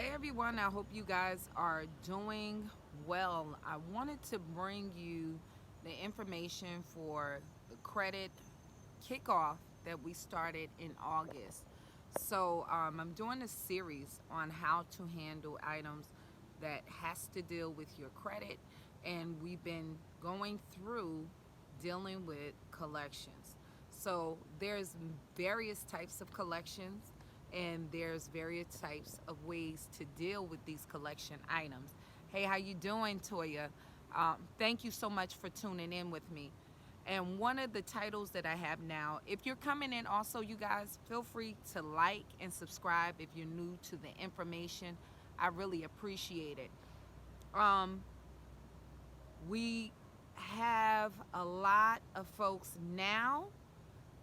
Hey everyone, I hope you guys are doing well. I wanted to bring you the information for the credit kickoff that we started in August. I'm doing a series on how to handle items that has to deal with your credit, and we've been going through dealing with collections. So there's various types of collections, and there's various types of ways to deal with these collection items. Hey, how you doing, Toya? Thank you so much for tuning in with me. And one of the titles that I have now, if you're coming in also, you guys, feel free to like and subscribe if you're new to the information. I really appreciate it. Um, we have a lot of folks now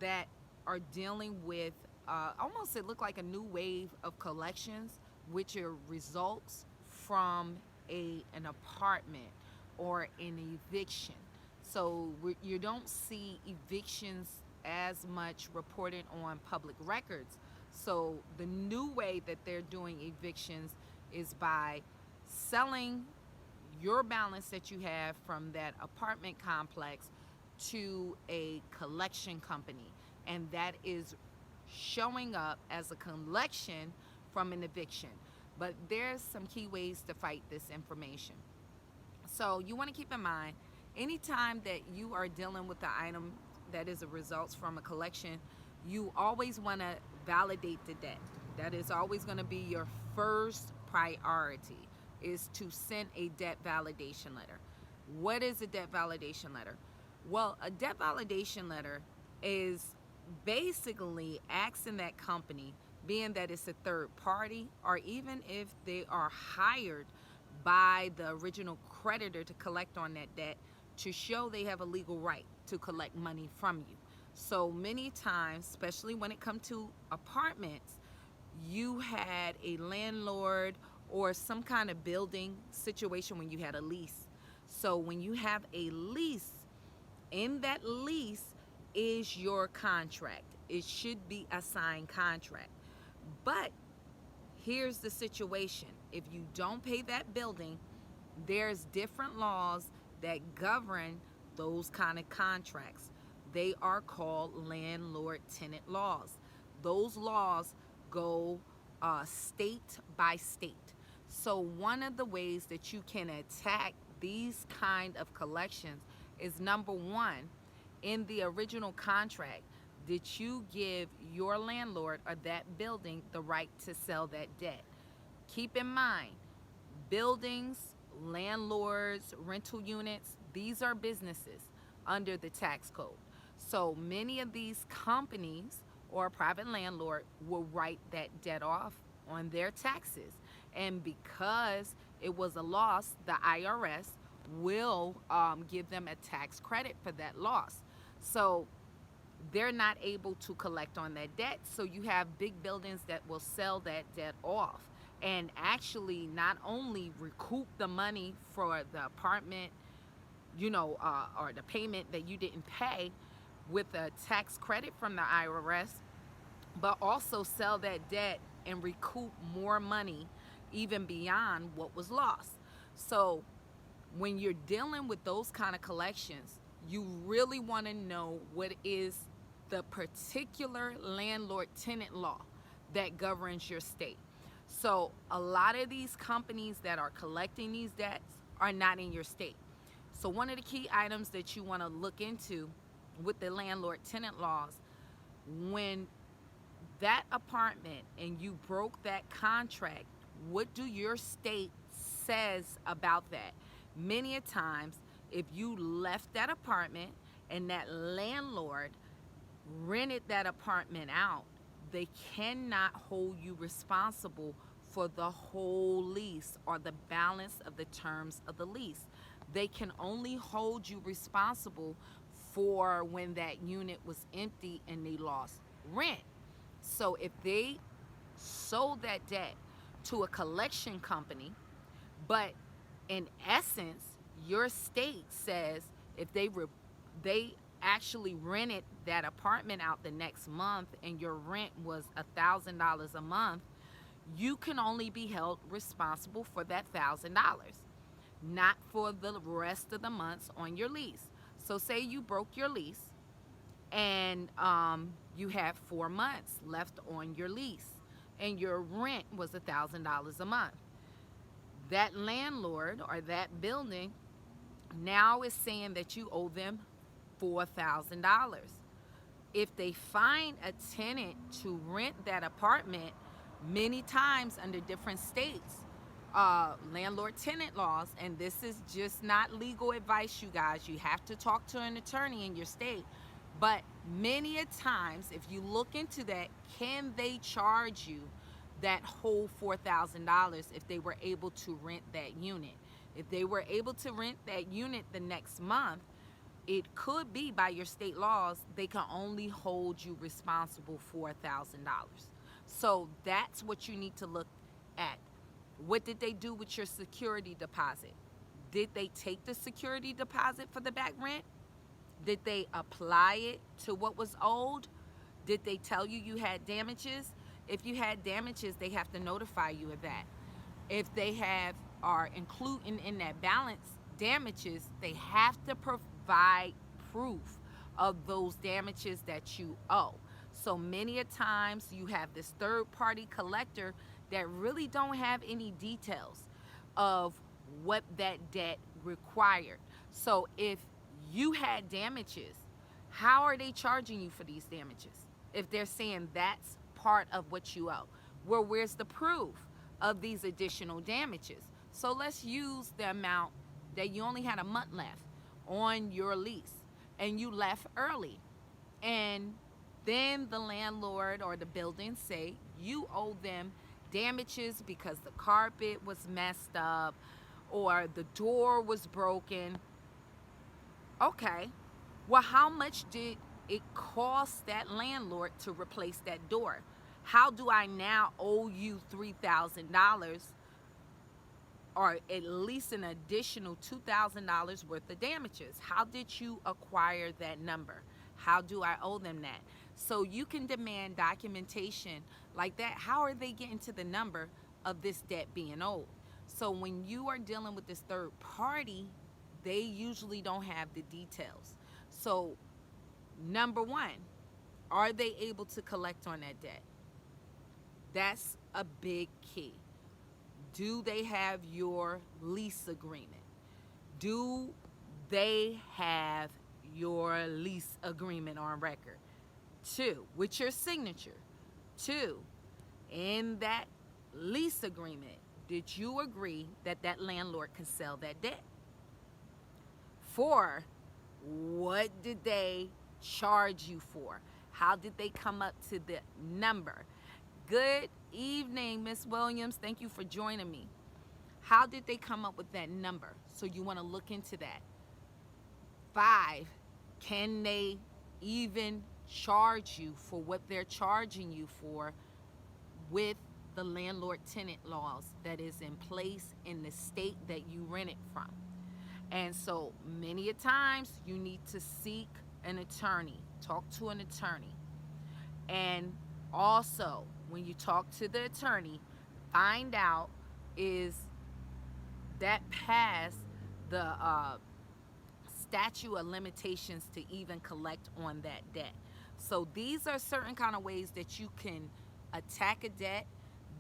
that are dealing with almost it looked like a new wave of collections, which are results from an apartment or an eviction. So you don't see evictions as much reported on public records. So the new way that they're doing evictions is by selling your balance that you have from that apartment complex to a collection company, and that is showing up as a collection from an eviction. But there's some key ways to fight this information. So you want to keep in mind, anytime that you are dealing with the item that is a result from a collection, you always want to validate the debt. That is always going to be your first priority, is to send a debt validation letter. What is a debt validation letter? Well, a debt validation letter is basically asking that company, being that it's a third party, or even if they are hired by the original creditor to collect on that debt, to show they have a legal right to collect money from you. So many times, especially when it comes to apartments, you had a landlord or some kind of building situation when you had a lease. So when you have a lease, in that lease is your contract. It should be a signed contract. But here's the situation. If you don't pay that building, there's different laws that govern those kind of contracts. They are called landlord-tenant laws. Those laws go state by state. So one of the ways that you can attack these kind of collections is, number one, in the original contract, did you give your landlord or that building the right to sell that debt? Keep in mind, buildings, landlords, rental units, these are businesses under the tax code. So many of these companies or a private landlord will write that debt off on their taxes. And because it was a loss, the IRS will give them a tax credit for that loss. So they're not able to collect on that debt. So you have big buildings that will sell that debt off and actually not only recoup the money for the apartment, or the payment that you didn't pay with a tax credit from the IRS, but also sell that debt and recoup more money even beyond what was lost. So when you're dealing with those kind of collections, you really want to know what is the particular landlord-tenant law that governs your state. So a lot of these companies that are collecting these debts are not in your state. So one of the key items that you want to look into with the landlord-tenant laws, when that apartment and you broke that contract, what do your state says about that? Many a times, if you left that apartment and that landlord rented that apartment out, they cannot hold you responsible for the whole lease or the balance of the terms of the lease. They can only hold you responsible for when that unit was empty and they lost rent. So if they sold that debt to a collection company, but in essence, your state says if they actually rented that apartment out the next month and your rent was $1,000 a month, you can only be held responsible for that $1,000, not for the rest of the months on your lease. So say you broke your lease and you had 4 months left on your lease and your rent was $1,000 a month. That landlord or that building now is saying that you owe them $4,000. If they find a tenant to rent that apartment, many times under different states, landlord tenant laws, and this is just not legal advice, you guys, you have to talk to an attorney in your state, but many a times if you look into that, can they charge you that whole $4,000 if they were able to rent that unit? If they were able to rent that unit the next month, it could be by your state laws, they can only hold you responsible for $1,000. So that's what you need to look at. What did they do with your security deposit? Did they take the security deposit for the back rent? Did they apply it to what was owed? Did they tell you you had damages? If you had damages, they have to notify you of that. If they are including in that balance damages, they have to provide proof of those damages that you owe. So many a times you have this third party collector that really don't have any details of what that debt required. So if you had damages, how are they charging you for these damages if they're saying that's part of what you owe? Well, where's the proof of these additional damages? So let's use the amount that you only had a month left on your lease and you left early, and then the landlord or the building say you owe them damages because the carpet was messed up or the door was broken. Okay, well, how much did it cost that landlord to replace that door? How do I now owe you $3,000 or at least an additional $2,000 worth of damages? How did you acquire that number? How do I owe them that? So you can demand documentation like that. How are they getting to the number of this debt being owed? So when you are dealing with this third party, they usually don't have the details. So number one, are they able to collect on that debt? That's a big key. Do they have your lease agreement? Do they have your lease agreement on record? 2, with your signature. 2, in that lease agreement, did you agree that that landlord can sell that debt? 4, what did they charge you for? How did they come up to the number? Good evening, Miss Williams. Thank you for joining me. How did they come up with that number? So you want to look into that. 5, can they even charge you for what they're charging you for with the landlord-tenant laws that is in place in the state that you rent it from? And so many a times you need to seek an attorney, talk to an attorney. And also, when you talk to the attorney, find out is that past the statute of limitations to even collect on that debt. So these are certain kind of ways that you can attack a debt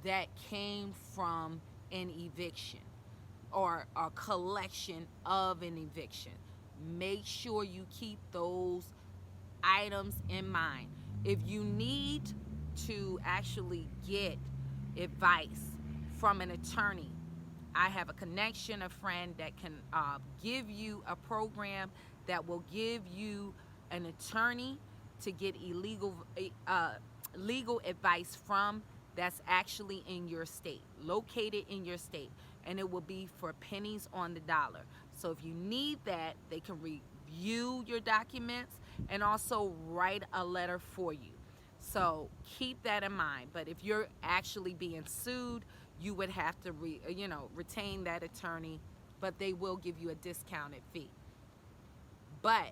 that came from an eviction or a collection of an eviction. Make sure you keep those items in mind. If you need to actually get advice from an attorney, I have a connection, a friend that can give you a program that will give you an attorney to get legal advice from that's actually in your state, located in your state, and it will be for pennies on the dollar. So if you need that, they can review your documents and also write a letter for you. So keep that in mind. But if you're actually being sued, you would have to retain that attorney, but they will give you a discounted fee. But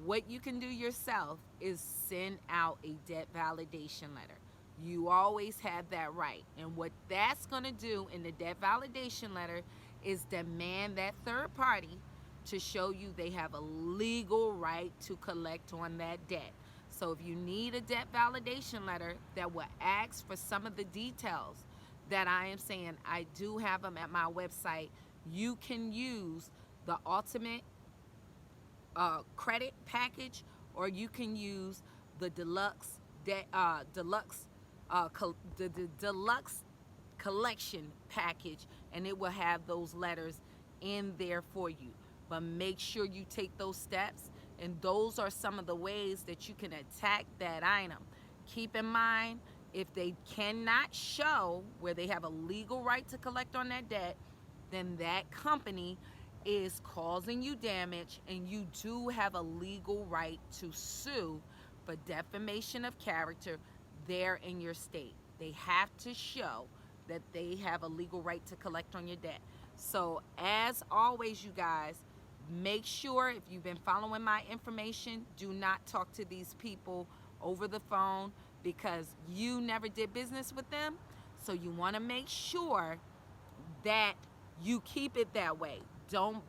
what you can do yourself is send out a debt validation letter. You always have that right. And what that's going to do in the debt validation letter is demand that third party to show you they have a legal right to collect on that debt. So if you need a debt validation letter that will ask for some of the details that I am saying, I do have them at my website. You can use the ultimate credit package, or you can use the deluxe deluxe collection package, and it will have those letters in there for you. But make sure you take those steps, and those are some of the ways that you can attack that item. Keep in mind, if they cannot show where they have a legal right to collect on that debt, then that company is causing you damage, and you do have a legal right to sue for defamation of character there in your state. They have to show that they have a legal right to collect on your debt. So as always, you guys, make sure if you've been following my information, do not talk to these people over the phone, because you never did business with them. So you want to make sure that you keep it that way. Don't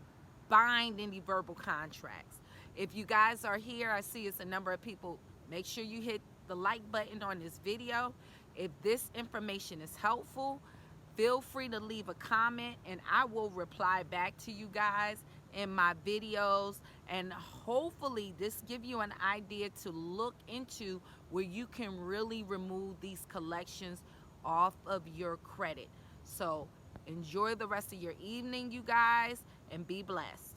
bind any verbal contracts. If you guys are here, I see it's a number of people. Make sure you hit the like button on this video. If this information is helpful, feel free to leave a comment, and I will reply back to you guys in my videos. And hopefully this give you an idea to look into where you can really remove these collections off of your credit. So enjoy the rest of your evening, you guys, and be blessed.